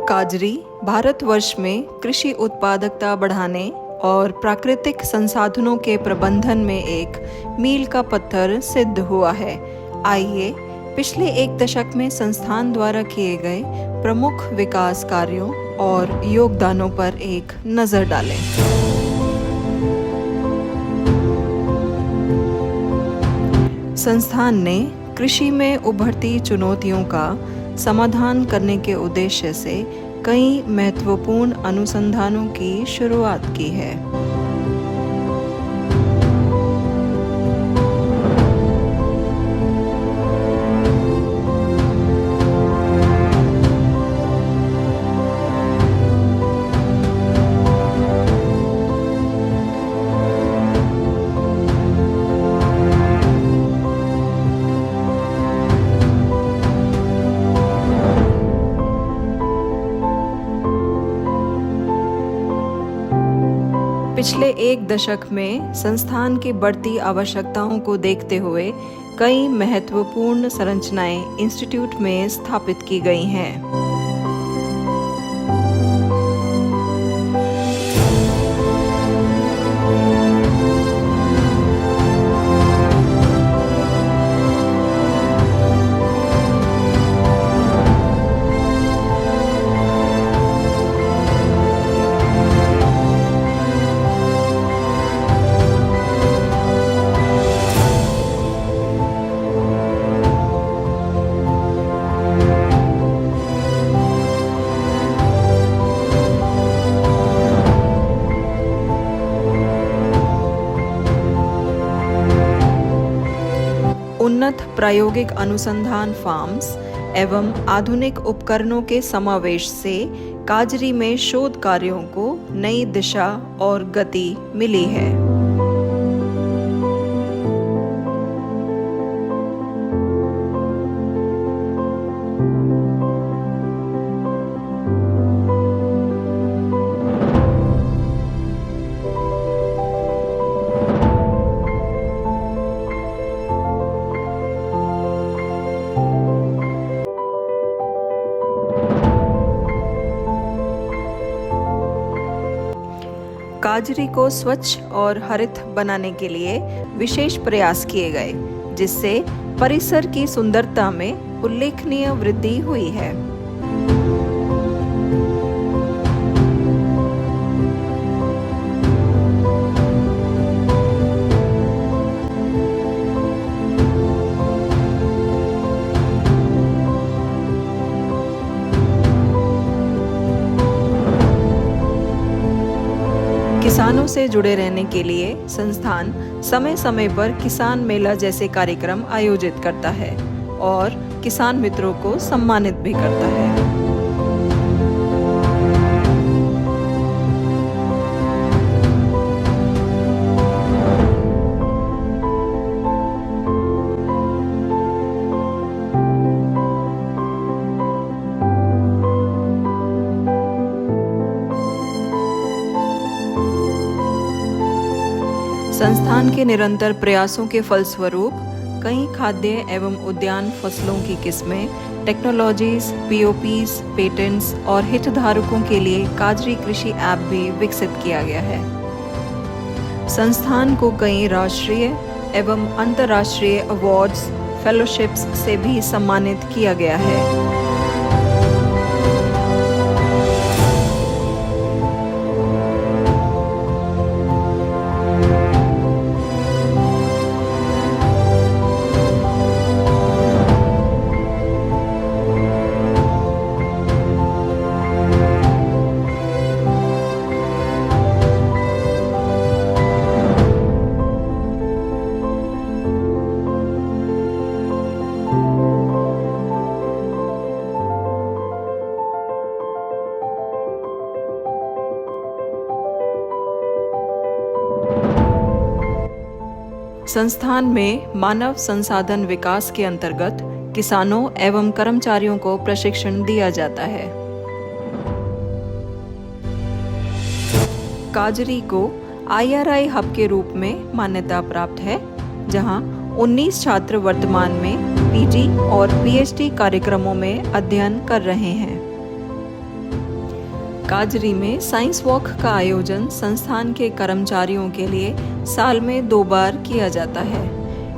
काजरी भारतवर्ष में कृषि उत्पादकता बढ़ाने और प्राकृतिक संसाधनों के प्रबंधन में एक मील का पत्थर सिद्ध हुआ है। आइए पिछले एक दशक में संस्थान द्वारा किए गए प्रमुख विकास कार्यों और योगदानों पर एक नज़र डालें। संस्थान ने कृषि में उभरती चुनौतियों का समाधान करने के उद्देश्य से कई महत्वपूर्ण अनुसंधानों की शुरुआत की है। पिछले एक दशक में संस्थान की बढ़ती आवश्यकताओं को देखते हुए कई महत्वपूर्ण संरचनाएं इंस्टीट्यूट में स्थापित की गई हैं। उन्नत प्रायोगिक अनुसंधान फार्म्स एवं आधुनिक उपकरणों के समावेश से काजरी में शोध कार्यों को नई दिशा और गति मिली है। काजरी को स्वच्छ और हरित बनाने के लिए विशेष प्रयास किए गए, जिससे परिसर की सुंदरता में उल्लेखनीय वृद्धि हुई है। किसानों से जुड़े रहने के लिए संस्थान समय समय पर किसान मेला जैसे कार्यक्रम आयोजित करता है और किसान मित्रों को सम्मानित भी करता है। संस्थान के निरंतर प्रयासों के फलस्वरूप कई खाद्य एवं उद्यान फसलों की किस्में, टेक्नोलॉजीज, पीओपीज, पेटेंट्स और हितधारकों के लिए काजरी कृषि ऐप भी विकसित किया गया है। संस्थान को कई राष्ट्रीय एवं अंतर्राष्ट्रीय अवार्ड्स, फेलोशिप्स से भी सम्मानित किया गया है। संस्थान में मानव संसाधन विकास के अंतर्गत किसानों एवं कर्मचारियों को प्रशिक्षण दिया जाता है। काजरी को IRI हब के रूप में मान्यता प्राप्त है, जहां 19 छात्र वर्तमान में पीजी और पीएचडी कार्यक्रमों में अध्ययन कर रहे हैं। काजरी में साइंस वॉक का आयोजन संस्थान के कर्मचारियों के लिए साल में 2 बार किया जाता है।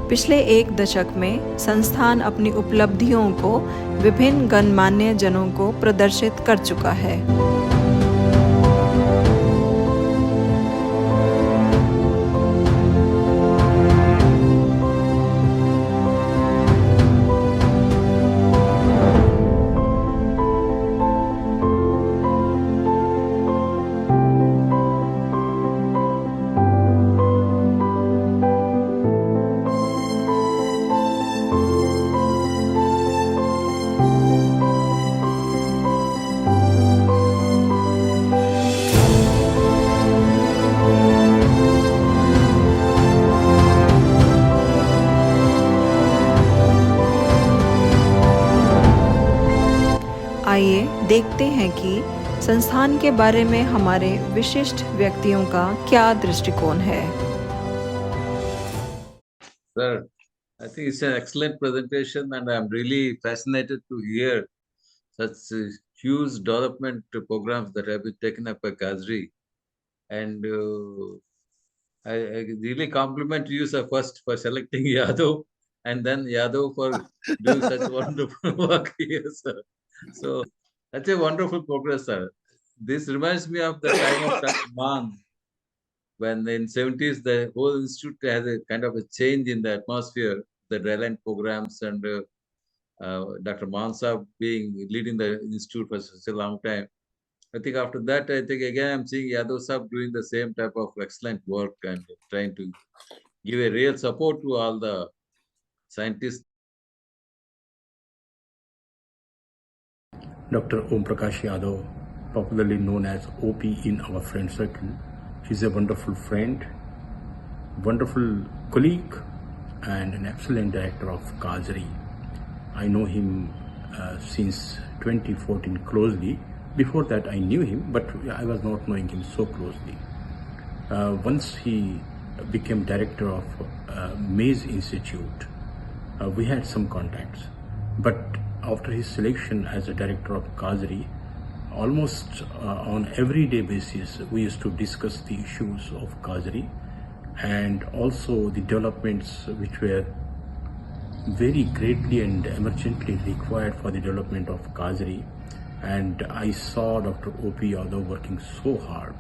पिछले 1 दशक में संस्थान अपनी उपलब्धियों को विभिन्न गणमान्य जनों को प्रदर्शित कर चुका है। आइए देखते हैं कि संस्थान के बारे में हमारे विशिष्ट व्यक्तियों का क्या दृष्टिकोण है। Sir, I think it's an excellent presentation, and I'm really fascinated to hear such huge development programs that have been taken up by CAZRI. And I really compliment you, sir, first for selecting Yadav, and then Yadav for doing such wonderful work here, sir. So that's a wonderful progress, sir. This reminds me of the time of Dr. Mann, when in 70s the whole institute has a kind of a change in the atmosphere, the Reliant programs, and Dr. Mansa being leading the institute for such a long time. I think after that, I think again I'm seeing Yadav Sahab doing the same type of excellent work and trying to give a real support to all the scientists. Dr. Om Prakash Yadav, popularly known as OP in our friend circle, is a wonderful friend, wonderful colleague, and an excellent director of CAZRI. I know him since 2014 closely. Before that, I knew him, but I was not knowing him so closely. Once he became director of Maze Institute, we had some contacts. But after his selection as a director of CAZRI, almost on everyday basis, we used to discuss the issues of CAZRI and also the developments which were very greatly and emergently required for the development of CAZRI. And I saw Dr. O.P. Yadav working so hard.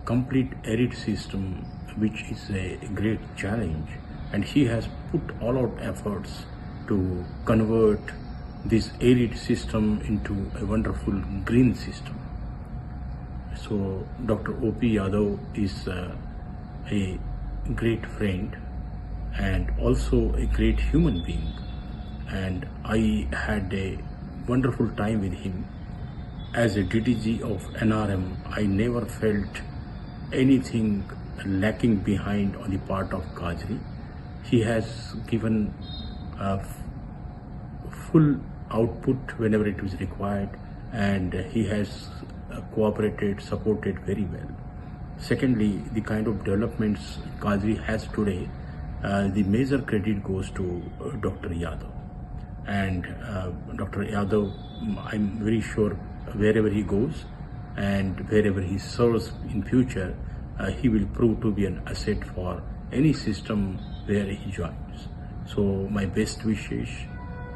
Complete arid system, which is a great challenge, and he has put all out efforts to convert this arid system into a wonderful green system. So Dr. O.P. Yadav is a great friend and also a great human being, and I had a wonderful time with him. As a DDG of NRM, I never felt anything lacking behind on the part of CAZRI. He has given full output whenever it was required, and he has cooperated, supported very well. Secondly, the kind of developments CAZRI has today, the major credit goes to Dr. Yadav. And Dr. Yadav, I'm very sure wherever he goes and wherever he serves in future, he will prove to be an asset for any system where he joins. So my best wishes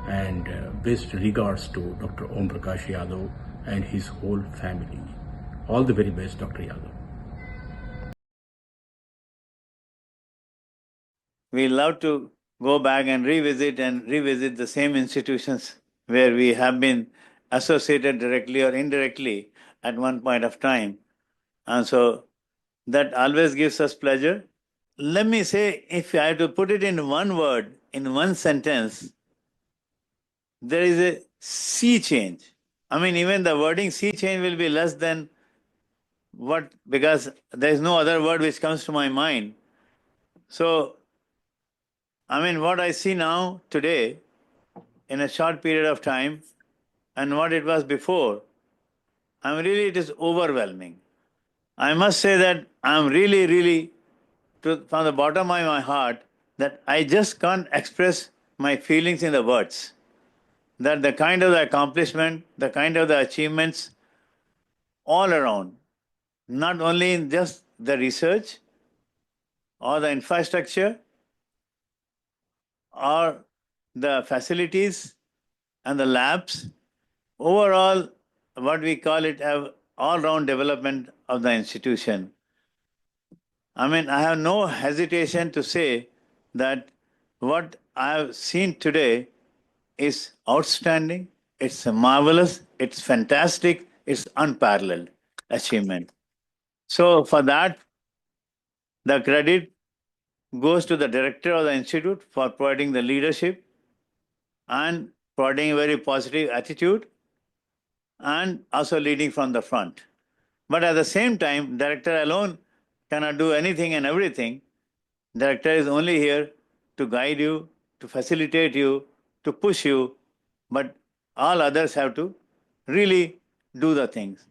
and best regards to Dr. Om Prakash Yadav and his whole family. All the very best, Dr. Yadav. We love to go back and revisit the same institutions where we have been associated directly or indirectly at one point of time. And so that always gives us pleasure. Let me say, if I have to put it in one word, in one sentence, there is a sea change. I mean, even the wording sea change will be less than what, because there is no other word which comes to my mind. So, I mean, what I see now, today, in a short period of time, and what it was before, it is overwhelming. I must say that I'm really, from the bottom of my heart, that I just can't express my feelings in the words. That the kind of the accomplishment, the kind of the achievements all around, not only in just the research or the infrastructure or the facilities and the labs, overall, what we call it, all-round development of the institution. I mean, I have no hesitation to say that what I have seen today is outstanding, it's marvelous, it's fantastic, it's unparalleled achievement. So for that, the credit goes to the director of the institute for providing the leadership and providing a very positive attitude and also leading from the front. But at the same time, director alone cannot do anything and everything. Director is only here to guide you, to facilitate you, to push you, but all others have to really do the things.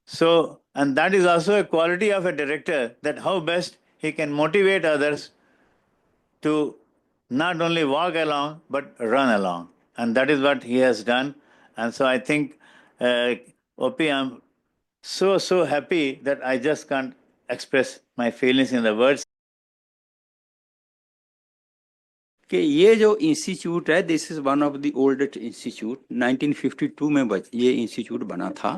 So, and that is also a quality of a director, that how best he can motivate others to not only walk along, but run along. And that is what he has done. And so I think, OP, I'm so happy that I just can't express my feelings in the words. कि ये जो institute है, this is one of the oldest institute, 1952 में ये institute बना था।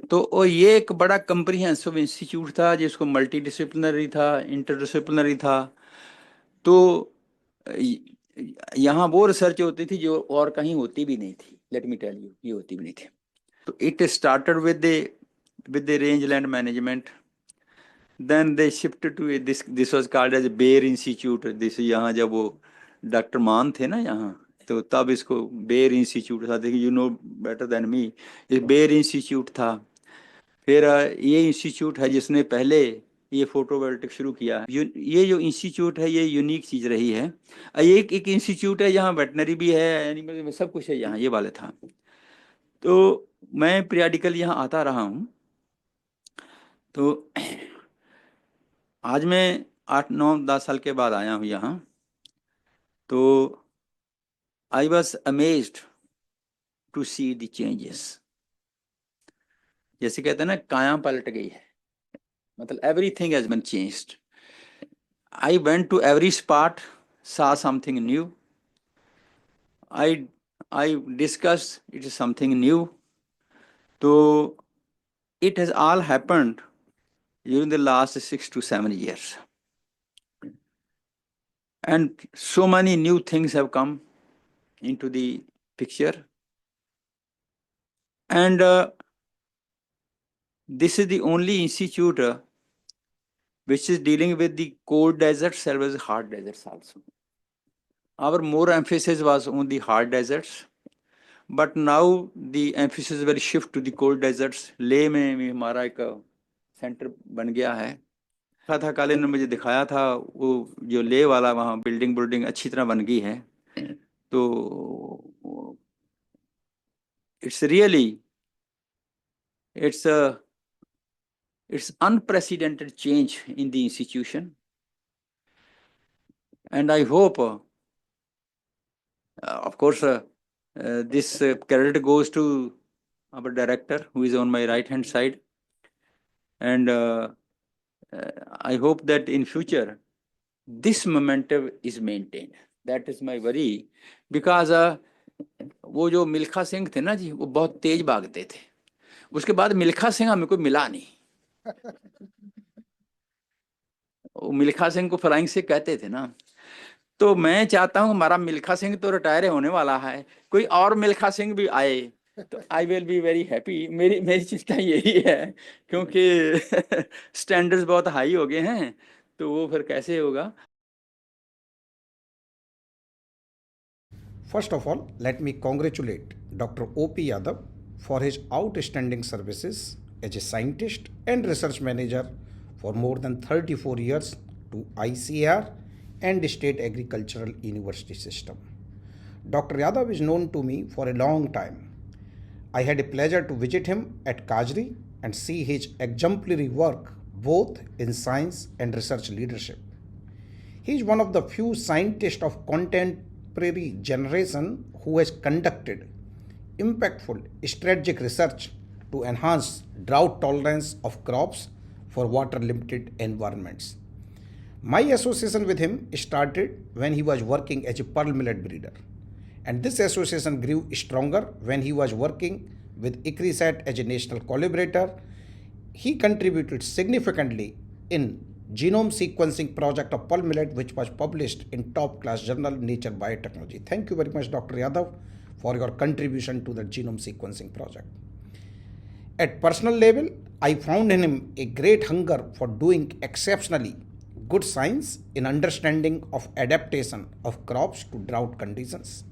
तो और ये एक बड़ा कम्प्रीहेंसिव इंस्टीट्यूट था, जिसको मल्टी डिसिप्लिनरी था, इंटरडिसिप्लिनरी था। तो यहाँ वो रिसर्च होती थी जो और कहीं होती भी नहीं थी, लेट मी टेल यू, ये होती भी नहीं थी। तो it started with the range land management, then they shifted to this was called as bare institute. This यहाँ जब वो डॉक्टर मान थे ना यहाँ, तो तब इसको बेयर इंस्टीट्यूट था। देखिए, you know better than me, ये बेयर इंस्टीट्यूट था। फिर ये इंस्टीट्यूट है जिसने पहले ये फोटोवोल्टिक शुरू किया। ये जो इंस्टीट्यूट है, ये यूनिक चीज़ रही है। एक इंस्टीट्यूट है यहाँ वेटनरी भी है, एनिमल, सब कुछ है यहाँ, ये वाले था। तो मैं पीरियडिकल यहाँ आता रहा हूँ। तो आज मैं 8, 9, 10 साल के बाद आया हूँ यहाँ। तो I was amazed to see the changes. जैसे कहते हैं ना, काया पलट गई है, मतलब everything has been changed. I went to every spot, saw something new. I discussed it is something new. So it has all happened during the last 6 to 7 years. And so many new things have come into the picture. And this is the only institute which is dealing with the cold deserts as well as hard deserts also. Our more emphasis was on the hard deserts, but now the emphasis will shift to the cold deserts. ले में भी हमारा एक centre बन गया है। था काले ने मुझे दिखाया था, वो जो ले वाला वहाँ बिल्डिंग अच्छी तरह बन गई है। तो it's really, it's unprecedented change in the institution. And I hope, of course, this credit goes to our director, who is on my right hand side. And I hope that in future, this momentum is maintained. That is my worry, because वो जो मिल्खा सिंह थे ना जी, वो बहुत तेज भागते थे। उसके बाद मिल्खा सिंह हमें कोई मिला नहीं। वो मिल्खा सिंह को फ्लाइंग से कहते थे ना। तो मैं चाहता हूँ, हमारा मिल्खा सिंह तो रिटायर होने वाला है, कोई और मिल्खा सिंह भी आए तो I will be very happy. मेरी चिंता यही है, क्योंकि स्टैंडर्ड्स बहुत हाई हो गए हैं, तो वो फिर कैसे होगा। First of all, let me congratulate Dr. O.P. Yadav for his outstanding services as a scientist and research manager for more than 34 years to ICAR and State Agricultural University System. Dr. Yadav is known to me for a long time. I had a pleasure to visit him at CAZRI and see his exemplary work both in science and research leadership. He is one of the few scientists of content contemporary generation who has conducted impactful strategic research to enhance drought tolerance of crops for water limited environments. My association with him started when he was working as a pearl millet breeder, and this association grew stronger when he was working with ICAR as a national collaborator. He contributed significantly in genome sequencing project of pearl millet, which was published in top class journal Nature Biotechnology. Thank you very much, Dr. Yadav, for your contribution to the genome sequencing project. At personal level, I found in him a great hunger for doing exceptionally good science in understanding of adaptation of crops to drought conditions.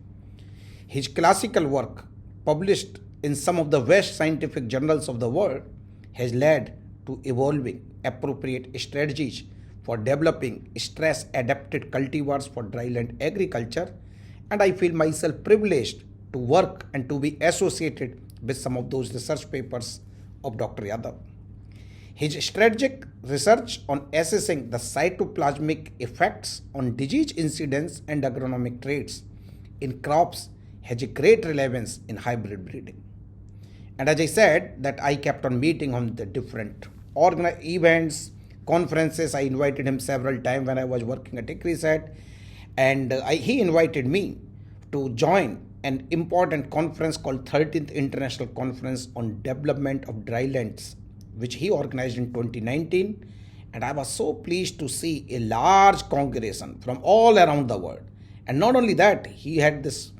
His classical work, published in some of the best scientific journals of the world, has led to evolving appropriate strategies for developing stress-adapted cultivars for dryland agriculture, and I feel myself privileged to work and to be associated with some of those research papers of Dr. Yadav. His strategic research on assessing the cytoplasmic effects on disease incidence and agronomic traits in crops has a great relevance in hybrid breeding. And as I said, that I kept on meeting on the different events, conferences. I invited him several times when I was working at ICAR, and he invited me to join an important conference called 13th International Conference on Development of Drylands, which he organized in 2019. And I was so pleased to see a large congregation from all around the world. And not only that, he had this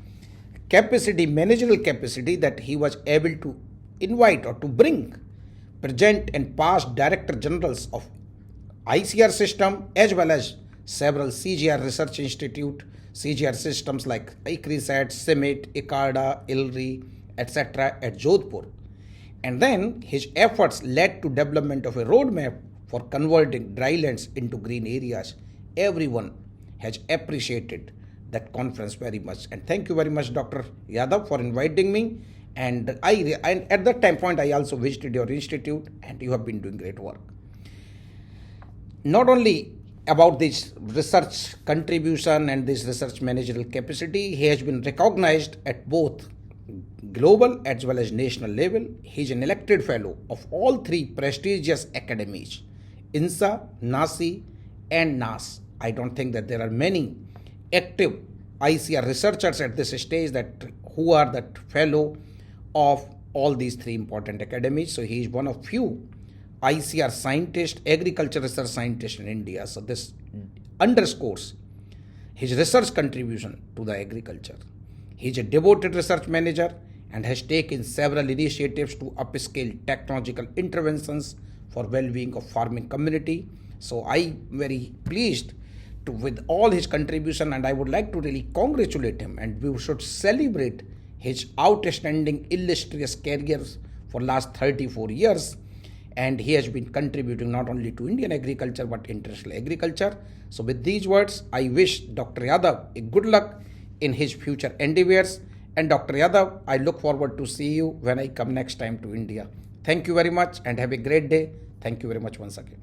capacity, managerial capacity, that he was able to invite or to bring present and past director generals of ICAR system as well as several CGR research institute, CGR systems like ICRISAT, CIMIT, ICARDA, ILRI, etc. at Jodhpur. And then his efforts led to development of a roadmap for converting drylands into green areas. Everyone has appreciated that conference very much. And thank you very much, Dr. Yadav, for inviting me. And at that time point, I also visited your institute, and you have been doing great work. Not only about this research contribution and this research managerial capacity, he has been recognized at both global as well as national level. He is an elected fellow of all three prestigious academies, INSA, NASI, and NAS. I don't think that there are many active ICAR researchers at this stage who are that fellow of all these three important academies. So he is one of few ICAR scientists, agriculture research scientists in India. So this underscores his research contribution to the agriculture. He is a devoted research manager and has taken several initiatives to upscale technological interventions for well-being of farming community. So I am very pleased with all his contribution, and I would like to really congratulate him, and we should celebrate his outstanding illustrious career for last 34 years. And he has been contributing not only to Indian agriculture but international agriculture. So with these words, I wish Dr. Yadav a good luck in his future endeavors. And Dr. Yadav, I look forward to see you when I come next time to India. Thank you very much and have a great day. Thank you very much once again.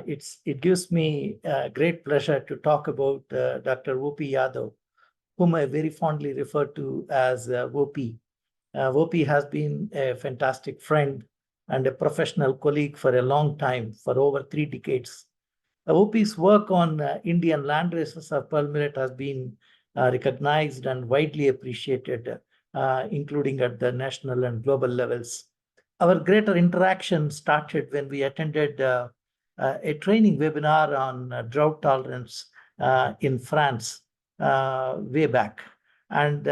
It gives me great pleasure to talk about Dr. O.P. Yadav, whom I very fondly refer to as O.P. O.P. has been a fantastic friend and a professional colleague for a long time, for over 3 decades. O.P.'s work on Indian land races of pearl millet has been recognized and widely appreciated, including at the national and global levels. Our greater interaction started when we attended a training webinar on drought tolerance in France way back. And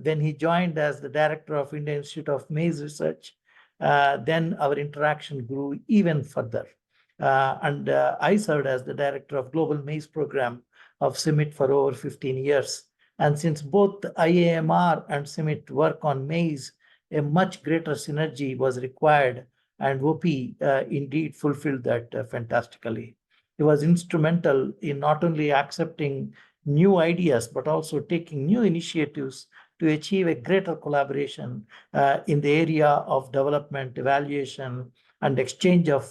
when he joined as the director of Indian Institute of Maize Research, then our interaction grew even further. And I served as the director of Global Maize Program of CIMIT for over 15 years. And since both IAMR and CIMIT work on maize, a much greater synergy was required, and OP indeed fulfilled that fantastically. He was instrumental in not only accepting new ideas, but also taking new initiatives to achieve a greater collaboration in the area of development, evaluation, and exchange of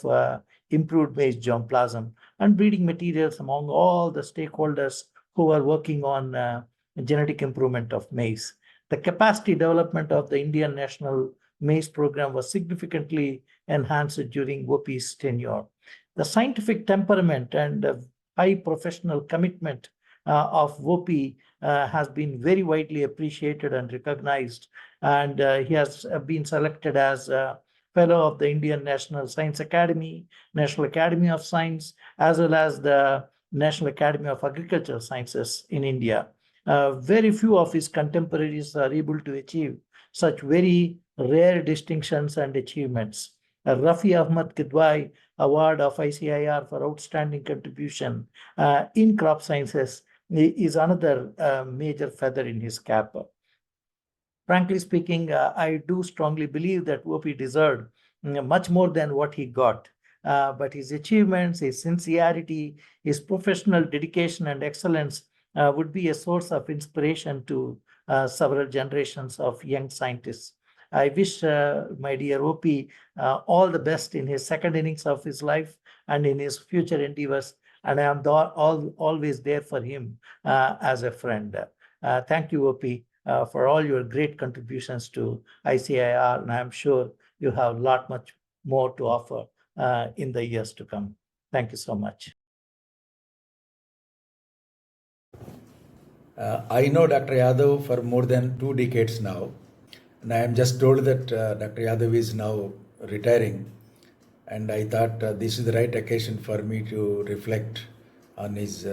improved maize germplasm, and breeding materials among all the stakeholders who are working on genetic improvement of maize. The capacity development of the Indian National Maize Program was significantly enhanced during OP's tenure. The scientific temperament and high professional commitment of OP has been very widely appreciated and recognized, and he has been selected as a Fellow of the Indian National Science Academy, National Academy of Science, as well as the National Academy of Agricultural Sciences in India. Very few of his contemporaries are able to achieve such very rare distinctions and achievements. Rafi Ahmad Kidwai Award of ICIR for outstanding contribution in crop sciences is another major feather in his cap. Frankly speaking, I do strongly believe that OP deserved much more than what he got. But his achievements, his sincerity, his professional dedication and excellence would be a source of inspiration to several generations of young scientists. I wish my dear OP all the best in his second innings of his life and in his future endeavors. And I am always there for him as a friend. Thank you, OP, for all your great contributions to ICIR. And I'm sure you have a lot much more to offer in the years to come. Thank you so much. I know Dr. Yadav for more than 2 decades now, and I am just told that Dr. Yadav is now retiring, and I thought this is the right occasion for me to reflect on his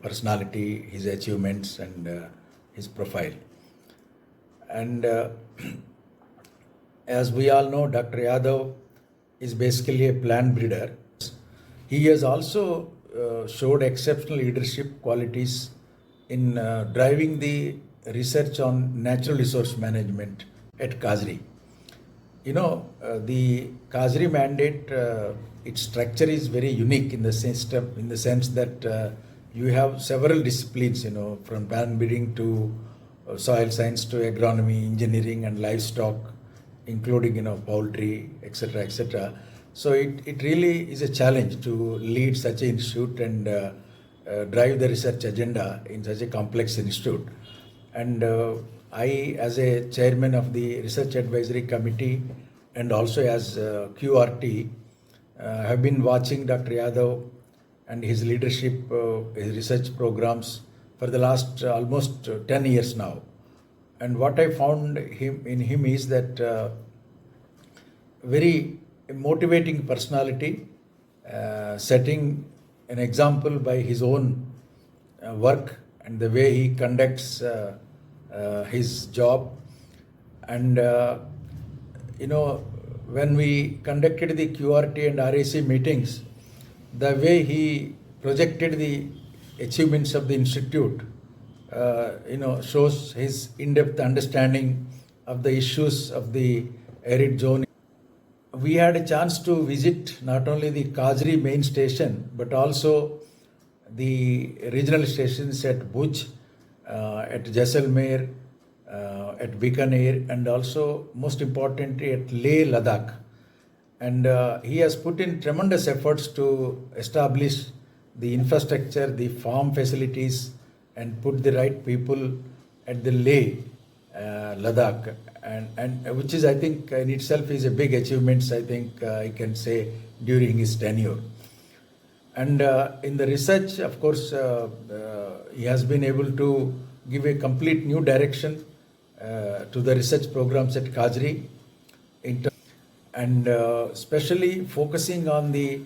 personality, his achievements, and his profile. And as we all know, Dr. Yadav is basically a plant breeder. He has also showed exceptional leadership qualities in driving the research on natural resource management at CAZRI. The CAZRI mandate, its structure is very unique in the sense that you have several disciplines, from plant breeding to soil science to agronomy, engineering, and livestock, including poultry, etc., etc. So it really is a challenge to lead such an institute and drive the research agenda in such a complex institute. And I, as a chairman of the Research Advisory Committee and also as QRT, have been watching Dr. Yadav and his leadership, his research programs for the last almost 10 years now. And what I found in him is that very motivating personality, setting an example by his own work and the way he conducts his job. And when we conducted the QRT and RAC meetings, the way he projected the achievements of the institute shows his in-depth understanding of the issues of the arid zone. We had a chance to visit not only the CAZRI main station, but also the regional stations at Bhuj, at Jaisalmer, at Bikaner, and also most importantly at Leh, Ladakh. And he has put in tremendous efforts to establish the infrastructure, the farm facilities, and put the right people at the Leh, Ladakh, and which is, I think, in itself is a big achievement, I think I can say, during his tenure. And in the research, of course, he has been able to give a complete new direction to the research programs at CAZRI, and especially focusing on the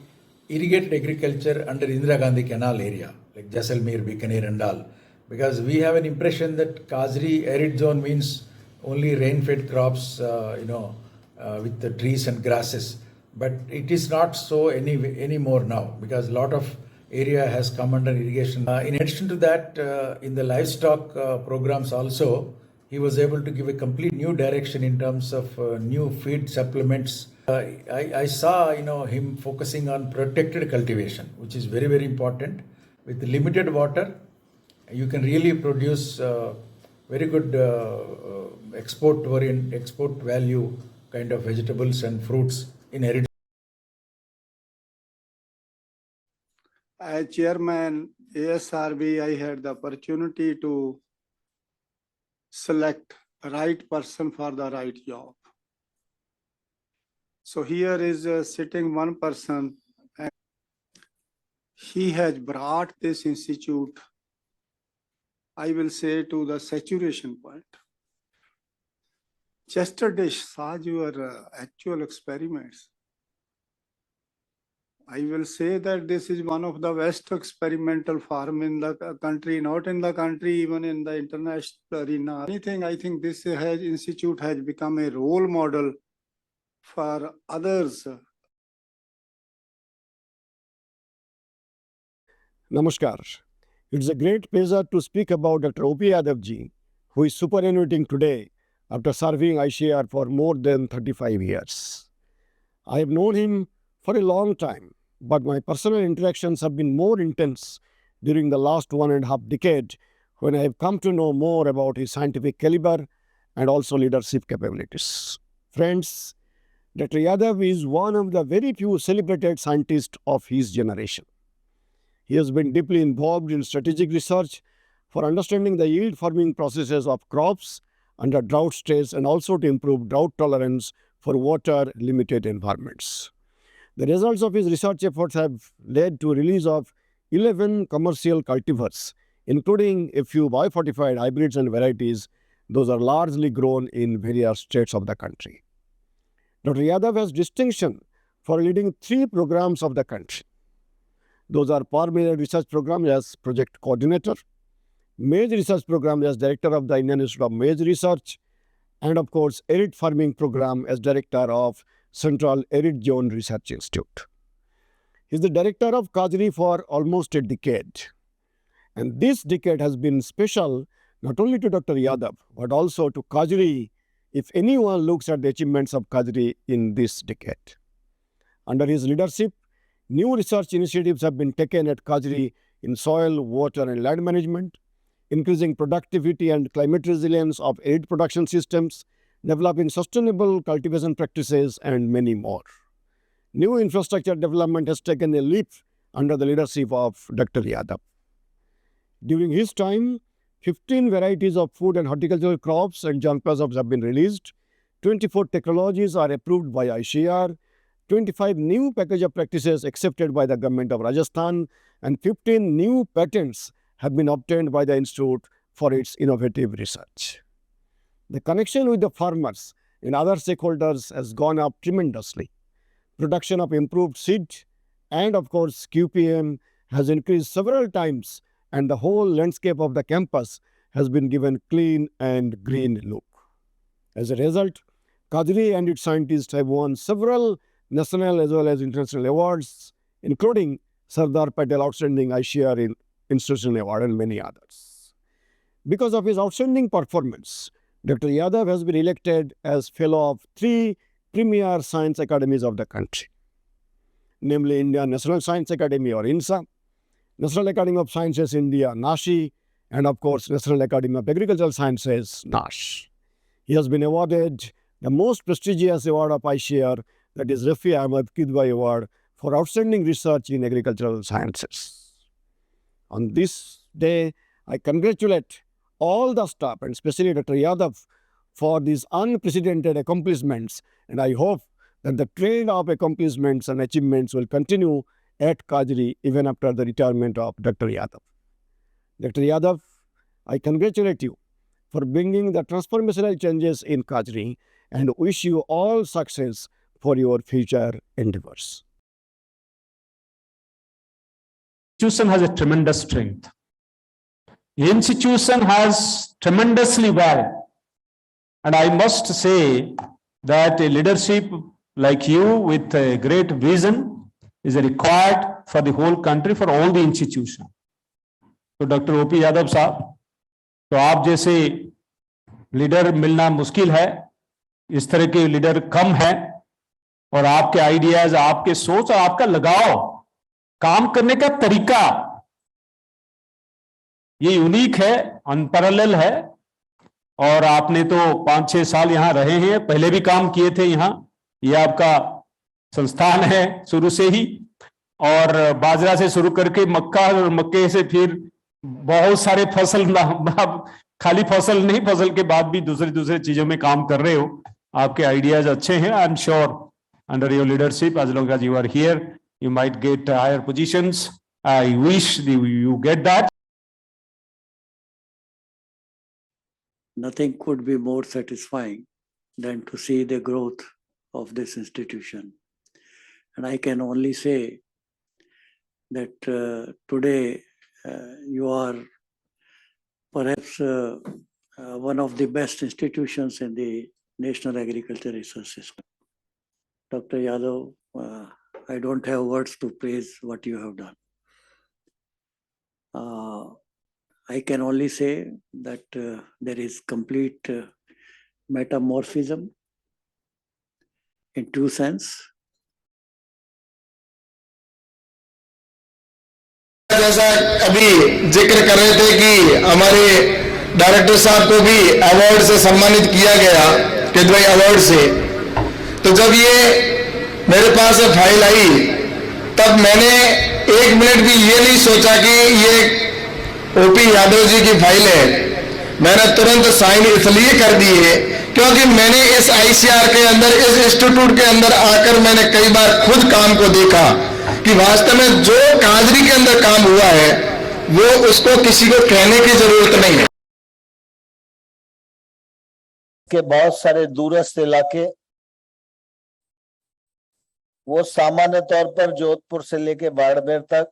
irrigated agriculture under Indira Gandhi Canal area, like Jaisalmer, Bikaner and all. Because we have an impression that CAZRI arid zone means only rain-fed crops, with the trees and grasses. But it is not so anymore now, because a lot of area has come under irrigation. In addition to that, in the livestock programs also, he was able to give a complete new direction in terms of new feed supplements. I saw, him focusing on protected cultivation, which is very, very important. With limited water, you can really produce very good export value kind of vegetables and fruits in arid As chairman ASRB, I had the opportunity to select a right person for the right job. So here is sitting one person, and he has brought this institute, I will say, to the saturation point. Yesterday saw your actual experiments. I will say that this is one of the best experimental farm in the country, not in the country, even in the international arena. Anything, I think this institute has become a role model for others. Namaskar. It's a great pleasure to speak about Dr. O.P. Yadav ji, who is superannuating today after serving ICAR for more than 35 years. I have known him for a long time, but my personal interactions have been more intense during the last 1.5 decades when I have come to know more about his scientific caliber and also leadership capabilities. Friends, Dr. Yadav is one of the very few celebrated scientists of his generation. He has been deeply involved in strategic research for understanding the yield farming processes of crops under drought stress and also to improve drought tolerance for water-limited environments. The results of his research efforts have led to release of 11 commercial cultivars, including a few biofortified hybrids and varieties. Those are largely grown in various states of the country. Dr. Yadav has distinction for leading 3 programs of the country. Those are Power Maize Research Program as Project Coordinator, Maize Research Program as Director of the Indian Institute of Maize Research, and of course, Arid Farming Program as Director of Central Arid Zone Research Institute. He is the Director of CAZRI for almost a decade. And this decade has been special not only to Dr. Yadav, but also to CAZRI if anyone looks at the achievements of CAZRI in this decade. Under his leadership, new research initiatives have been taken at CAZRI in soil, water and land management, increasing productivity and climate resilience of aid production systems, developing sustainable cultivation practices and many more. New infrastructure development has taken a leap under the leadership of Dr. Yadav. During his time, 15 varieties of food and horticultural crops and germplasms have been released, 24 technologies are approved by ICAR, 25 new package of practices accepted by the government of Rajasthan, and 15 new patents have been obtained by the Institute for its innovative research. The connection with the farmers and other stakeholders has gone up tremendously. Production of improved seed and of course QPM has increased several times, and the whole landscape of the campus has been given clean and green look. As a result, CAZRI and its scientists have won several national as well as international awards, including Sardar Patel Outstanding ICAR Institutional Award and many others. Because of his outstanding performance, Dr. Yadav has been elected as fellow of 3 premier science academies of the country, namely Indian National Science Academy or INSA, National Academy of Sciences India, NASI, and of course National Academy of Agricultural Sciences, NASH. He has been awarded the most prestigious award of ICAR, that is Rafi Ahmed Kidwai Award for outstanding research in agricultural sciences. On this day, I congratulate all the staff and especially Dr. Yadav for these unprecedented accomplishments, and I hope that the trend of accomplishments and achievements will continue at CAZRI even after the retirement of Dr. Yadav. Dr. Yadav, I congratulate you for bringing the transformational changes in CAZRI and wish you all success for your future endeavors. Institution has a tremendous strength. The institution has tremendously well, and I must say that a leadership like you with a great vision is required for the whole country, for all the institution. तो doctor OP Yadav साहब, तो आप जैसे leader मिलना मुश्किल है, इस तरह के लीडर कम हैं, और आपके आइडियाज, आपके सोच और आपका लगाव, काम करने का तरीका, ये यूनिक है, अनपैरेलल है। और आपने तो 5-6 साल यहां रहे हैं, पहले भी काम किए थे यहां, ये आपका संस्थान है शुरू से ही, और बाजरा से शुरू करके मक्का और मक्के से फिर बहुत सारे फसल, खाली फसल नहीं, फसल के बाद भी दूसरी चीजों में काम कर रहे हो। आपके आइडियाज अच्छे हैं। I am sure under your leadership, as long as you are here, you might get higher positions. I wish you get that. Nothing could be more satisfying than to see the growth of this institution. And I can only say that today you are perhaps one of the best institutions in the National Agriculture Research System. Dr. Yadav, I don't have words to praise what you have done. I can only say that there is complete metamorphism in true sense. जैसा अभी जिक्र कर रहे थे कि हमारे director साहब को भी अवार्ड से सम्मानित किया गया, किदवई अवार्ड से। तो जब ये मेरे पास फाइल आई तब मैंने एक मिनट भी ये नहीं सोचा कि ये ओपी यादव जी की फाइल है। मैंने तुरंत साइन इसलिए कर दी है क्योंकि मैंने इस आईसीआर के अंदर, इस इंस्टीट्यूट के अंदर आकर मैंने कई बार खुद काम को देखा कि वास्तव में जो काजरी के अंदर काम हुआ है वो उसको किसी को कहने की जरूरत नहीं है। के बहुत सारे दूरस्थ इलाके, वो सामान्य तौर पर जोधपुर से लेके बाड़मेर तक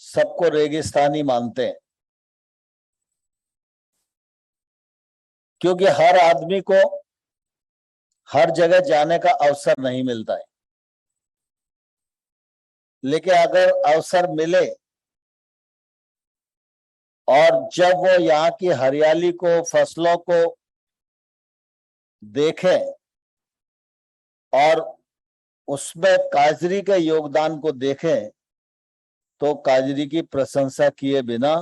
सबको रेगिस्तानी मानते हैं, क्योंकि हर आदमी को हर जगह जाने का अवसर नहीं मिलता है। लेकिन अगर अवसर मिले और जब वो यहाँ की हरियाली को, फसलों को देखें और उसमें काजरी के योगदान को देखें तो काजरी की प्रशंसा किए बिना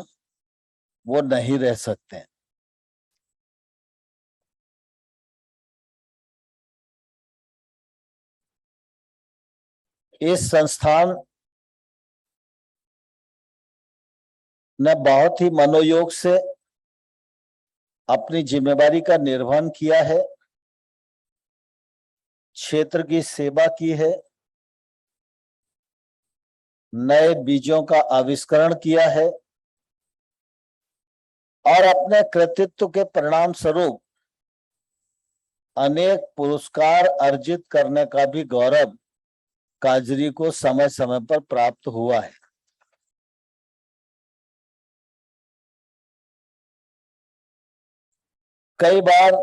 वो नहीं रह सकते। इस संस्थान ने बहुत ही मनोयोग से अपनी जिम्मेदारी का निर्वहन किया है, क्षेत्र की सेवा की है, नए बीजों का आविष्करण किया है और अपने कृतित्व के परिणाम स्वरूप अनेक पुरस्कार अर्जित करने का भी गौरव काजरी को समय समय पर प्राप्त हुआ है। कई बार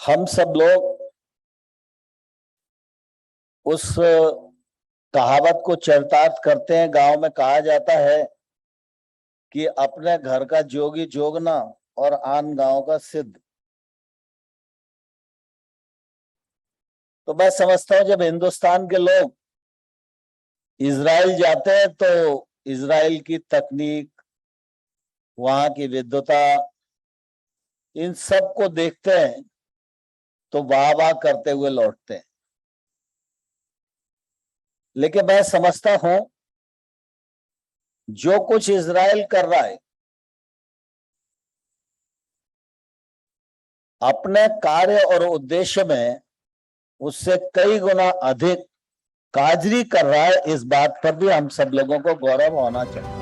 हम सब लोग उस कहावत को चरितार्थ करते हैं। गांव में कहा जाता है कि अपने घर का जोगी जोगना और आन गांव का सिद्ध। तो मैं समझता हूं जब हिंदुस्तान के लोग इजराइल जाते हैं तो इजराइल की तकनीक, वहां की विद्वता, इन सब को देखते हैं तो वाह वाह करते हुए लौटते हैं। लेकिन मैं समझता हूं जो कुछ इजराइल कर रहा है अपने कार्य और उद्देश्य में उससे कई गुना अधिक काजरी कर रहा है। इस बात पर भी हम सब लोगों को गौरव होना चाहिए।